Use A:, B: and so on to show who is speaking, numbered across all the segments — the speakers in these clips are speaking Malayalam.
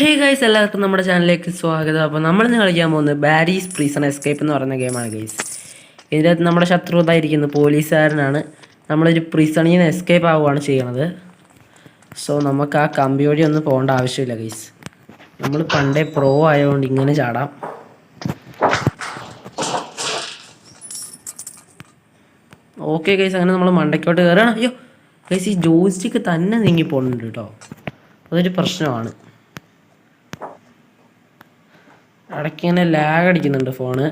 A: ഹേ ഗൈസ്, എല്ലാവർക്കും നമ്മുടെ ചാനലിലേക്ക് സ്വാഗതം. അപ്പോൾ നമ്മളിന്ന് കളിക്കാൻ പോകുന്നത് ബാരീസ് പ്രിസൺ എസ്കേപ്പ് എന്ന് പറയുന്ന ഗെയിമാണ് ഗൈസ്. ഇതിനകത്ത് നമ്മുടെ ശത്രു ഇതായിരിക്കുന്നത് പോലീസുകാരനാണ്. നമ്മളൊരു പ്രിസണിൽ നിന്ന് എസ്കേപ്പ് ആവുകയാണ് ചെയ്യണത്. സോ നമുക്ക് ആ കമ്പി വഴി ഒന്നും പോകേണ്ട ആവശ്യമില്ല ഗൈസ്. നമ്മൾ പണ്ടേ പ്രോ ആയതുകൊണ്ട് ഇങ്ങനെ ചാടാം. ഓക്കെ ഗൈസ്, അങ്ങനെ നമ്മൾ മണ്ടയ്ക്കോട്ട് കയറുകയാണ്. അയ്യോ ഗൈസ്, ഈ ജോയ്സ്റ്റിക്ക് തന്നെ നീങ്ങി പോകുന്നുണ്ട് കേട്ടോ. അതൊരു പ്രശ്നമാണ്. ഇടയ്ക്ക് ഇങ്ങനെ ലാഗ് അടിക്കുന്നുണ്ട് ഫോണ്.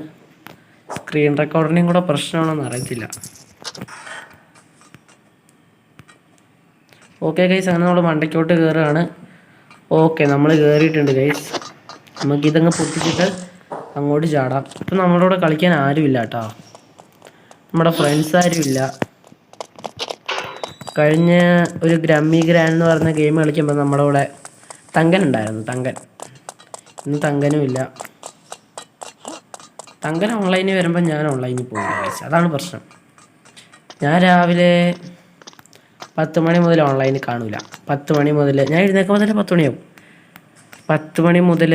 A: സ്ക്രീൻ റെക്കോർഡിൻ്റെയും കൂടെ പ്രശ്നമാണെന്ന് അറിയത്തില്ല. ഓക്കെ ഗൈസ്, അങ്ങനെ നമ്മൾ മണ്ടയ്ക്കോട്ട് കയറുകയാണ്. ഓക്കെ, നമ്മൾ കയറിയിട്ടുണ്ട് ഗൈസ്. നമുക്കിതങ്ങ് പൊട്ടിച്ചിട്ട് അങ്ങോട്ട് ചാടാം. ഇപ്പം നമ്മുടെ കൂടെ കളിക്കാൻ ആരുമില്ല കേട്ടോ. നമ്മുടെ ഫ്രണ്ട്സ് ആരുമില്ല. കഴിഞ്ഞ ഒരു ഗ്രമ്മി ഗ്രാൻഡ് എന്ന് പറയുന്ന ഗെയിം കളിക്കുമ്പോൾ നമ്മുടെ കൂടെ തങ്കൻ ഉണ്ടായിരുന്നു. ഇന്ന് തങ്കനും ഇല്ല. തങ്കൻ ഓൺലൈനിൽ വരുമ്പോൾ ഞാൻ ഓൺലൈനിൽ പോകില്ല ഗൈസ്. അതാണ് പ്രശ്നം. ഞാൻ രാവിലെ 10 മണി മുതൽ ഓൺലൈനിൽ കാണില്ല. 10 മണി മുതൽ ഞാൻ എഴുന്നേക്കുമ്പോൾ തന്നെ 10 മണിയാവും. 10 മണി മുതൽ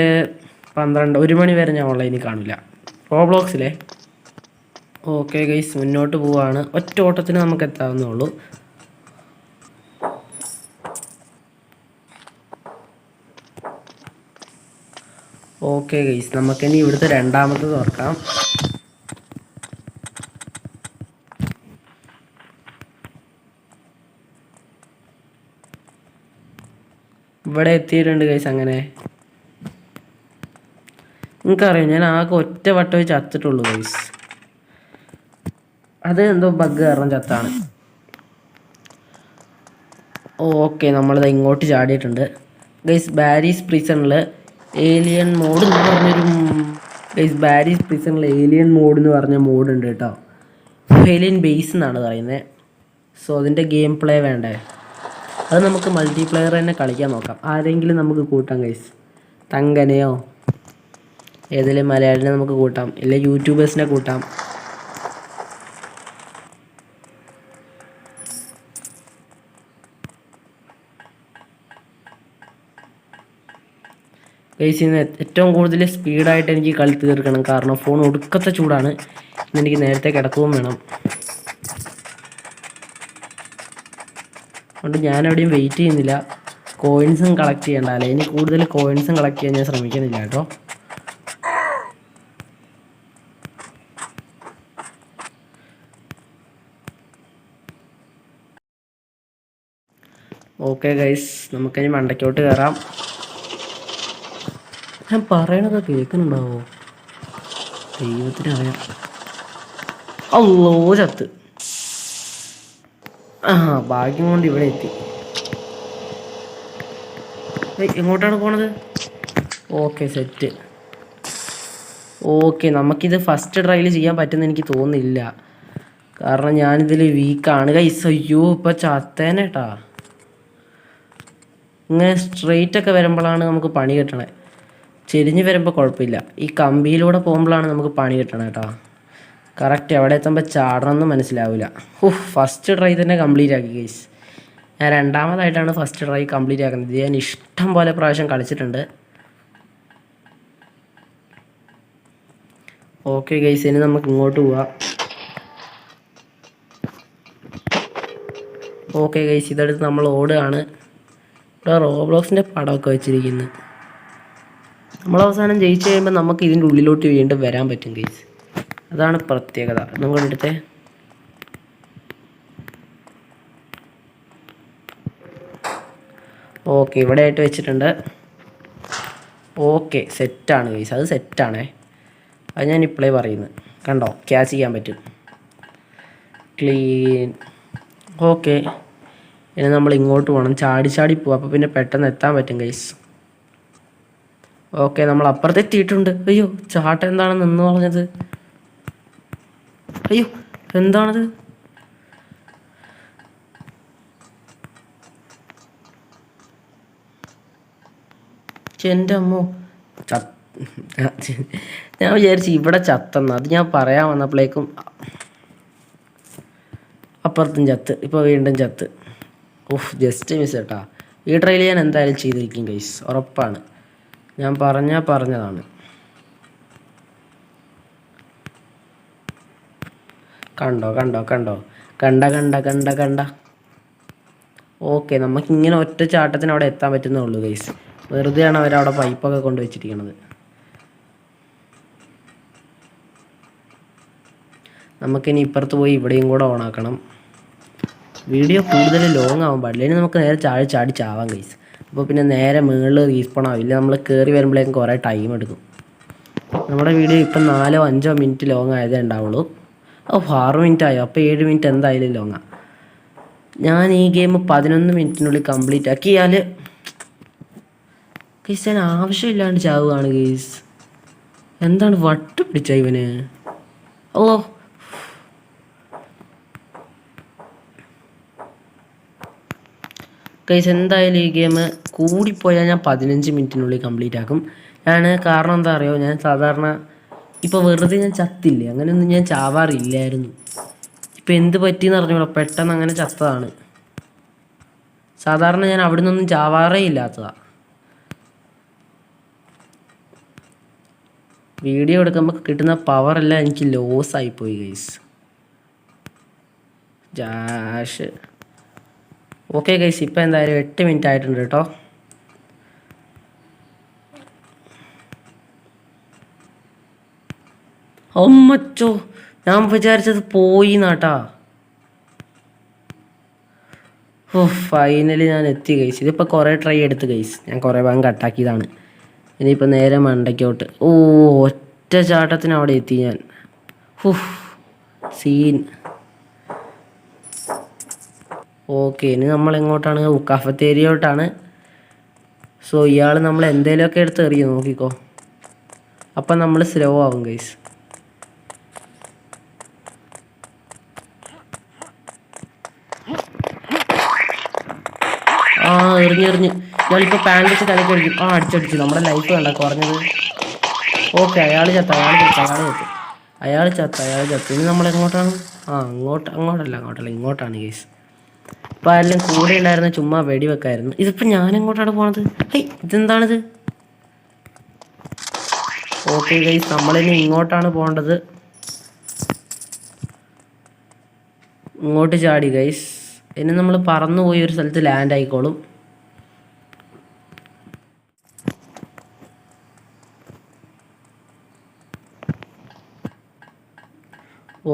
A: 12, 1 മണി വരെ ഞാൻ ഓൺലൈനിൽ കാണില്ല റോബ്ലോക്സിലെ. ഓക്കെ ഗൈസ്, മുന്നോട്ട് പോവാണ്. ഒറ്റ ഓട്ടത്തിന് നമുക്ക് എത്താവുന്നുള്ളൂ. ഓക്കെ ഗൈസ്, നമുക്കിനി ഇവിടുത്തെ രണ്ടാമത്തെ തുറക്കാം. ഇവിടെ എത്തിയിട്ടുണ്ട് ഗൈസ്. അങ്ങനെ നിങ്ങൾക്കറിയാം, ഞാൻ ആകെ ഒറ്റ വട്ടമേ ചത്തിട്ടുള്ളൂ ഗൈസ്. അത് എന്തോ ബഗ് കാരണം ചത്താണ്. ഓക്കെ, നമ്മളിത് ഇങ്ങോട്ട് ചാടിയിട്ടുണ്ട് ഗൈസ്. ബാരീസ് പ്രിസണിൽ ഏലിയൻ മോഡ് എന്ന് പറഞ്ഞൊരു ഏലിയൻ മോഡ് എന്ന് പറഞ്ഞ മോഡ് ഉണ്ട് കേട്ടോ. ഏലിയൻ ബേസ് എന്നാണ് പറയുന്നത്. സോ അതിൻ്റെ ഗെയിം പ്ലേ വേണ്ടേ? അത് നമുക്ക് മൾട്ടിപ്ലെയർ തന്നെ കളിക്കാൻ നോക്കാം. ആരെങ്കിലും നമുക്ക് കൂട്ടാം ഗൈസ്. തങ്കനെയോ ഏതെങ്കിലും മലയാളിനെ നമുക്ക് കൂട്ടാം, ഇല്ല യൂട്യൂബേഴ്സിനെ കൂട്ടാം. ഗൈസ്, ഇന്ന് ഏറ്റവും കൂടുതൽ സ്പീഡായിട്ട് എനിക്ക് കളി തീർക്കണം. കാരണം ഫോൺ ഒടുക്കത്തെ ചൂടാണ്. ഇന്നെനിക്ക് നേരത്തെ കിടക്കുകയും വേണം. അതുകൊണ്ട് ഞാനെവിടെയും വെയിറ്റ് ചെയ്യുന്നില്ല. കോയിൻസും കളക്ട് ചെയ്യണ്ട. അല്ലേ, ഇനി കൂടുതൽ കോയിൻസും കളക്ട് ചെയ്യാൻ ഞാൻ ശ്രമിക്കുന്നില്ല കേട്ടോ. ഓക്കെ ഗൈസ്, നമുക്കിനി മണ്ടയ്ക്കോട്ട് കയറാം. ഞാൻ പറയണത് കേൾക്കുന്നുണ്ടാവോ? ദൈവത്തിനറിയാം. അല്ലോ, ചത്ത്. ഭാഗ്യം കൊണ്ട് ഇവിടെ എത്തി. എങ്ങോട്ടാണ് പോണത്? Okay, set. ഓക്കെ, നമുക്കിത് ഫസ്റ്റ് ട്രയൽ ചെയ്യാൻ പറ്റുമെന്ന് എനിക്ക് തോന്നുന്നില്ല. കാരണം ഞാനിതിൽ വീക്കാണ് ഗൈസ്. അയ്യോ, ഇപ്പം ചത്തേനേട്ടാ. ഇങ്ങനെ സ്ട്രെയിറ്റ് ഒക്കെ വരുമ്പോഴാണ് നമുക്ക് പണി കിട്ടണേ. ചെരിഞ്ഞ് വരുമ്പോൾ കുഴപ്പമില്ല. ഈ കമ്പിയിലൂടെ പോകുമ്പോഴാണ് നമുക്ക് പണി കിട്ടണം കേട്ടോ. കറക്റ്റ് എവിടെ എത്തുമ്പോൾ ചാടണമെന്ന് മനസ്സിലാവില്ല. ഫസ്റ്റ് ട്രൈ തന്നെ കംപ്ലീറ്റ് ആക്കി ഗൈസ്. ഞാൻ രണ്ടാമതായിട്ടാണ് ഫസ്റ്റ് ട്രൈ കംപ്ലീറ്റ് ആക്കുന്നത്. ഞാൻ ഇഷ്ടം പോലെ പ്രാവശ്യം കളിച്ചിട്ടുണ്ട്. ഓക്കെ ഗൈസ്, ഇനി നമുക്ക് ഇങ്ങോട്ട് പോവാം. ഓക്കെ ഗൈസ്, ഇതെടുത്ത് നമ്മൾ ഓടുകയാണ്. ഇവിടെ റോബ്ലോക്സിൻ്റെ പടമൊക്കെ വെച്ചിരിക്കുന്നത്. നമ്മളവസാനം ജയിച്ചു കഴിയുമ്പോൾ നമുക്ക് ഇതിൻ്റെ ഉള്ളിലോട്ട് വീണ്ടും വരാൻ പറ്റും ഗൈസ്. അതാണ് പ്രത്യേകത. നമുക്ക് എടുത്തേ. ഓക്കെ, ഇവിടെ ആയിട്ട് വെച്ചിട്ടുണ്ട്. ഓക്കെ, സെറ്റാണ് ഗൈസ്. അത് സെറ്റാണേ. അത് ഞാൻ ഇപ്പോഴേ പറയുന്നത്. കണ്ടോ, ക്യാച്ച് ചെയ്യാൻ പറ്റും. ക്ലീൻ. ഓക്കെ, ഇനി നമ്മൾ ഇങ്ങോട്ട് പോകണം. ചാടി പോവാം. അപ്പോൾ പിന്നെ പെട്ടെന്ന് എത്താൻ പറ്റും ഗൈസ്. ഓക്കെ, നമ്മൾ അപ്പുറത്തെത്തിയിട്ടുണ്ട്. അയ്യോ, ചാട്ടം എന്താണ് നിന്ന് പറഞ്ഞത്? അയ്യോ, എന്താണത്? എൻ്റെ അമ്മോ, ഞാൻ വിചാരിച്ചു ഇവിടെ ചത്തെന്ന്. അത് ഞാൻ പറയാൻ വന്നപ്പോഴേക്കും അപ്പുറത്തും ചത്ത്. ഇപ്പോൾ വീണ്ടും ചത്ത്. ജസ്റ്റ് മിസ് കേട്ടാ. ഈ ട്രയൽ ഞാൻ എന്തായാലും ചെയ്തിരിക്കും ഗൈസ്, ഉറപ്പാണ്. ഞാൻ പറഞ്ഞതാണ്. കണ്ടോ കണ്ടോ കണ്ടോ കണ്ട കണ്ട കണ്ട കണ്ട. ഓക്കെ, നമുക്കിങ്ങനെ ഒറ്റ ചാട്ടത്തിന് അവിടെ എത്താൻ പറ്റുന്നേ ഉള്ളൂ ഗൈസ്. വെറുതെയാണ് അവരവിടെ പൈപ്പൊക്കെ കൊണ്ട് വെച്ചിരിക്കുന്നത്. നമുക്കിനി ഇപ്പുറത്ത് പോയി ഇവിടെയും കൂടെ ഓണാക്കണം. വീഡിയോ കൂടുതൽ ലോങ് ആവാൻ പാടില്ല. ഇനി നമുക്ക് നേരെ ചാടി ചാടി ചാവാം ഗൈസ്. അപ്പോൾ പിന്നെ നേരെ മുകളിൽ റീസ്പോൺ ആവില്ല. നമ്മൾ കയറി വരുമ്പോഴേക്കും കുറേ ടൈം എടുക്കും. നമ്മുടെ വീഡിയോ ഇപ്പം 4-5 മിനിറ്റ് ലോങ് ആയതേ ഉണ്ടാവുള്ളൂ. 6 മിനിറ്റ് ആയോ? അപ്പോൾ 7 മിനിറ്റ് എന്തായാലും ലോങ്ങാണ്. ഞാൻ ഈ ഗെയിം 11 മിനിറ്റിനുള്ളിൽ കംപ്ലീറ്റ് ആക്കിയാൽ ഗൈസ് ഞാൻ ആവശ്യമില്ലാണ്ട് ചാവുകയാണ് ഗൈസ്. എന്താണ് വട്ട് പിടിച്ച ഇവന്? ഓ ഗൈസ്, എന്തായാലും ഈ ഗെയിം കൂടിപ്പോയാൽ ഞാൻ 15 മിനിറ്റിനുള്ളിൽ കംപ്ലീറ്റ് ആക്കും. കാരണം എന്താ അറിയോ, ഞാൻ സാധാരണ ഇപ്പോൾ വെറുതെ ഞാൻ ചത്തില്ലേ, അങ്ങനെയൊന്നും ഞാൻ ചാവാറില്ലായിരുന്നു. ഇപ്പം എന്ത് പറ്റിയെന്ന് അറിഞ്ഞൂടാ, പെട്ടെന്ന് അങ്ങനെ ചത്തതാണ്. സാധാരണ ഞാൻ അവിടെ നിന്നൊന്നും ചാവാറേ ഇല്ലാത്തതാണ്. വീഡിയോ എടുക്കുമ്പോൾ കിട്ടുന്ന പവറെല്ലാം എനിക്ക് ലോസ് ആയിപ്പോയി ഗൈസ്. ജാഷ്. ഓക്കെ ഗൈസ്, ഇപ്പം എന്തായാലും 8 മിനിറ്റ് ആയിട്ടുണ്ട് കേട്ടോ. അമ്മച്ചോ, ഞാൻ വിചാരിച്ചത് പോയി നാട്ടാ. ഫൈനലി ഞാൻ എത്തി ഗൈസ്. ഇതിപ്പോൾ കുറേ ട്രൈ എടുത്ത് ഗൈസ്, ഞാൻ കുറേ ഭാഗം കട്ടാക്കിയതാണ്. ഇനിയിപ്പോൾ നേരെ മണ്ടയ്ക്കോട്ട്. ഒറ്റ ചാട്ടത്തിന് അവിടെ എത്തി ഞാൻ. സീൻ. ഓക്കെ, ഇനി നമ്മൾ എങ്ങോട്ടാണ്? കഫത്തേരിയോട്ടാണ്. സോ ഇയാൾ നമ്മൾ എന്തെങ്കിലുമൊക്കെ എടുത്ത് എറിയും, നോക്കിക്കോ. അപ്പം നമ്മൾ സ്ലോ ആവും ഗൈസ്. എറിഞ്ഞെറിഞ്ഞ് ഇയാളിപ്പോൾ പാൻറ് വെച്ച് തലയ്ക്ക് അടിക്കും. അടിച്ചടിച്ചു. നമ്മുടെ ലൈഫ് കണ്ട കുറഞ്ഞത്. ഓക്കെ, അയാൾ ചത്ത. ഇനി നമ്മൾ എങ്ങോട്ടാണ്? അങ്ങോട്ടല്ല ഇങ്ങോട്ടാണ് ഗൈസ്. ഇപ്പം ആരെല്ലാം കൂടെ ഉണ്ടായിരുന്ന ചുമ്മാ വെടിവെക്കായിരുന്നു. ഇതിപ്പോൾ ഞാൻ എങ്ങോട്ടാണ് പോണത്? ഇതെന്താണിത്? ഓക്കെ ഗൈസ്, നമ്മളിനി ഇങ്ങോട്ടാണ് പോകേണ്ടത്. ഇങ്ങോട്ട് ചാടി ഗൈസ്. ഇനി നമ്മൾ പറന്നു പോയി ഒരു സ്ഥലത്ത് ലാൻഡ് ആയിക്കോളും.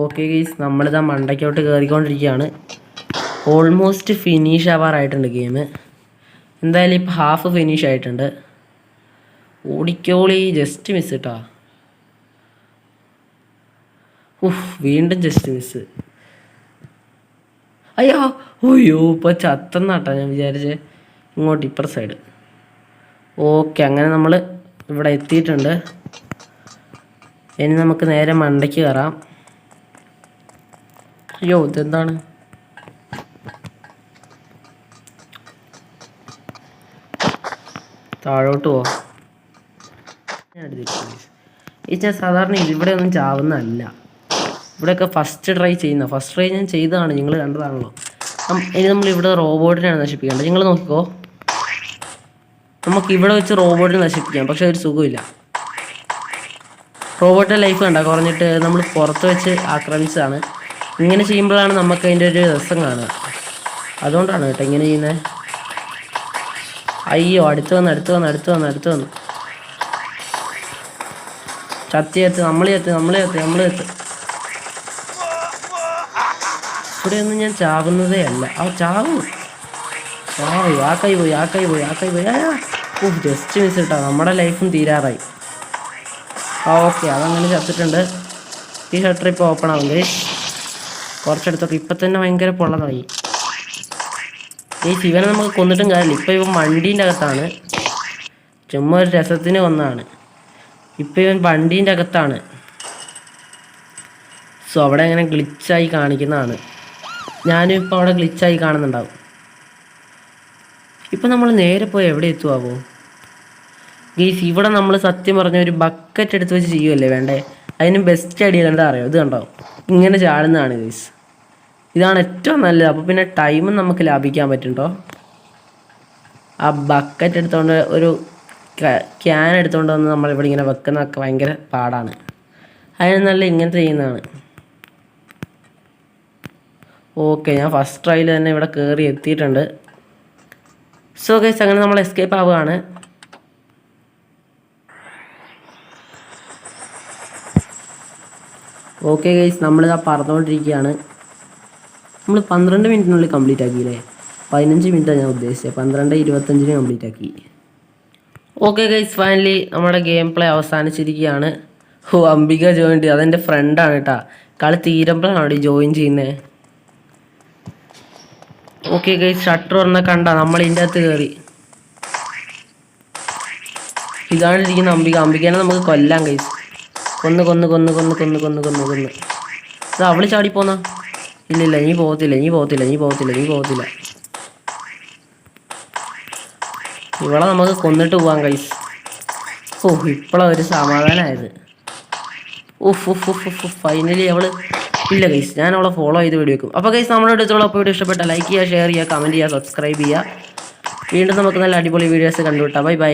A: ഓക്കെ ഗൈസ്, നമ്മളിതാ മണ്ടയ്ക്കോട്ട് കയറിക്കൊണ്ടിരിക്കുകയാണ്. ഓൾമോസ്റ്റ് ഫിനിഷ് ആവാറായിട്ടുണ്ട് ഗെയിം. എന്തായാലും ഇപ്പോൾ ഹാഫ് ഫിനിഷ് ആയിട്ടുണ്ട്. ഓടിക്കോളി. ജസ്റ്റ് മിസ് കേട്ടോ. വീണ്ടും ജസ്റ്റ് മിസ്. അയ്യോ ഇപ്പോൾ ചത്തന്നാട്ടാ ഞാൻ വിചാരിച്ചേ. ഇങ്ങോട്ട് ഇപ്പുറ സൈഡ്. ഓക്കെ, അങ്ങനെ നമ്മൾ ഇവിടെ എത്തിയിട്ടുണ്ട്. ഇനി നമുക്ക് നേരെ മണ്ടയ്ക്ക് കയറാം. ഇതെന്താണ്? താഴോട്ട് പോവാം. ഞാൻ സാധാരണ ഇവിടെ ഒന്നും ചാവുന്നതല്ല. ഇവിടെയൊക്കെ ഫസ്റ്റ് ട്രൈ ഞാൻ ചെയ്തതാണ്, നിങ്ങൾ കണ്ടതാണല്ലോ. ഇനി നമ്മൾ ഇവിടെ റോബോട്ടിനെയാണ് നശിപ്പിക്കേണ്ടത്. നിങ്ങൾ നോക്കിക്കോ, നമുക്ക് ഇവിടെ വെച്ച് റോബോട്ടിനെ നശിപ്പിക്കാം. പക്ഷെ ഒരു സുഖമില്ല. റോബോട്ടിൻ്റെ ലൈഫ് കണ്ട കുറഞ്ഞിട്ട് നമ്മൾ പുറത്ത് വെച്ച് ആക്രമിച്ചതാണ്. ഇങ്ങനെ ചെയ്യുമ്പോഴാണ് നമുക്ക് അതിൻ്റെ ഒരു രസം കാണുക. അതുകൊണ്ടാണ് കേട്ടോ ഇങ്ങനെ ചെയ്യുന്നത്. അയ്യോ, അടുത്ത് വന്ന് ചത്ത് നമ്മൾ ഇവിടെയൊന്നും ഞാൻ ചാവുന്നതേ അല്ല. ചാവ്. ആ കൈ പോയി. ജസ്റ്റ് മിസ് കേട്ടോ. നമ്മുടെ ലൈഫും തീരാറായി. ഓക്കെ, അതങ്ങനെ ചത്തിട്ടുണ്ട്. ഈ ഷട്ടർ ഇപ്പോൾ ഓപ്പൺ ആവുമെങ്കിൽ കുറച്ചെടുത്തൊക്കെ ഇപ്പം തന്നെ ഭയങ്കര പൊള്ളതായി. ഈ ശിവനെ നമുക്ക് കൊന്നിട്ടും കാര്യമില്ല. ഇപ്പം ഇവൻ വണ്ടീൻ്റെ അകത്താണ്. ചുമ്മാ ഒരു രസത്തിന് കൊന്നതാണ്. ഇപ്പം ഇവൻ വണ്ടീൻ്റെ അകത്താണ്. സോ അവിടെ അങ്ങനെ ഗ്ലിച്ചായി കാണിക്കുന്നതാണ്. ഞാനും ഇപ്പോൾ അവിടെ ഗ്ലിച്ചായി കാണുന്നുണ്ടാവും. ഇപ്പം നമ്മൾ നേരെ പോയി എവിടെ എത്തുവാവോ ഗീസ്? ഇവിടെ നമ്മൾ സത്യം പറഞ്ഞ ഒരു ബക്കറ്റ് എടുത്ത് വെച്ച് ചെയ്യുമല്ലേ വേണ്ടേ? അതിന് ബെസ്റ്റ് ഐഡിയ എന്താ അറിയോ? ഇത് കണ്ടോ, ഇങ്ങനെ ചാടുന്നതാണ് ഗീസ്. ഇതാണ് ഏറ്റവും നല്ലത്. അപ്പോൾ പിന്നെ ടൈമും നമുക്ക് ലാഭിക്കാൻ പറ്റും കേട്ടോ. ആ ബക്കറ്റ് എടുത്തുകൊണ്ട് ഒരു ക്യാൻ എടുത്തുകൊണ്ട് വന്ന് നമ്മളിവിടെ ഇങ്ങനെ വെക്കുന്നതൊക്കെ ഭയങ്കര പാടാണ്. അതിന് നല്ല ഇങ്ങനത്തെ ചെയ്യുന്നതാണ്. ഓക്കെ, ഞാൻ ഫസ്റ്റ് ട്രൈയിൽ തന്നെ ഇവിടെ കയറി എത്തിയിട്ടുണ്ട്. സോ ഗൈസ്, അങ്ങനെ നമ്മൾ എസ്കേപ്പ് ആവുകയാണ്. ഓക്കെ ഗൈസ്, നമ്മളിതാ പറന്നുകൊണ്ടിരിക്കുകയാണ്. നമ്മൾ 12 മിനിറ്റിനുള്ളിൽ കംപ്ലീറ്റ് ആക്കിയില്ലേ? 15 മിനിറ്റാണ് ഞാൻ ഉദ്ദേശിച്ചത്. 12:25 കംപ്ലീറ്റ് ആക്കി. ഓക്കെ ഗൈസ്, ഫൈനലി നമ്മുടെ ഗെയിം പ്ലേ അവസാനിച്ചിരിക്കുകയാണ്. അംബിക ജോയിൻ ചെയ്തു. അതെൻ്റെ ഫ്രണ്ടാണ് കേട്ടോ. കളി തീരുമ്പോഴാണ് ജോയിൻ ചെയ്യുന്നത്. ഓക്കെ ഗൈസ്, ഷട്ടർ പറഞ്ഞാൽ കണ്ട നമ്മൾ ഇതിൻ്റെ അകത്ത് കയറി. ഇതാണ് ഇരിക്കുന്ന അംബികേനെ നമുക്ക് കൊല്ലാം ഗൈസ്. കൊന്ന് അത് അവള് ചാടിപ്പോന്നാ. ഇല്ല, നീ പോകത്തില്ല. ഇവളെ നമുക്ക് കൊന്നിട്ട് പോവാം ഗൈസ്. ഇപ്പോഴാണ് ഒരു സമാധാനമായത്. ഫൈനലി അവള് ഇല്ല ഗൈസ്, ഞാൻ അവളെ ഫോളോ ചെയ്ത് വീഡിയോ വെക്കും. അപ്പോൾ ഗൈസ്, നമ്മുടെ വീഡിയോ ഇഷ്ടപ്പെട്ട ലൈക്ക് ചെയ്യുക, ഷെയർ ചെയ്യുക, കമൻറ്റ് ചെയ്യുക, സബ്സ്ക്രൈബ് ചെയ്യുക. വീണ്ടും നമുക്ക് നല്ല അടിപൊളി വീഡിയോസ് കണ്ടുവിട്ടാം. ബൈ.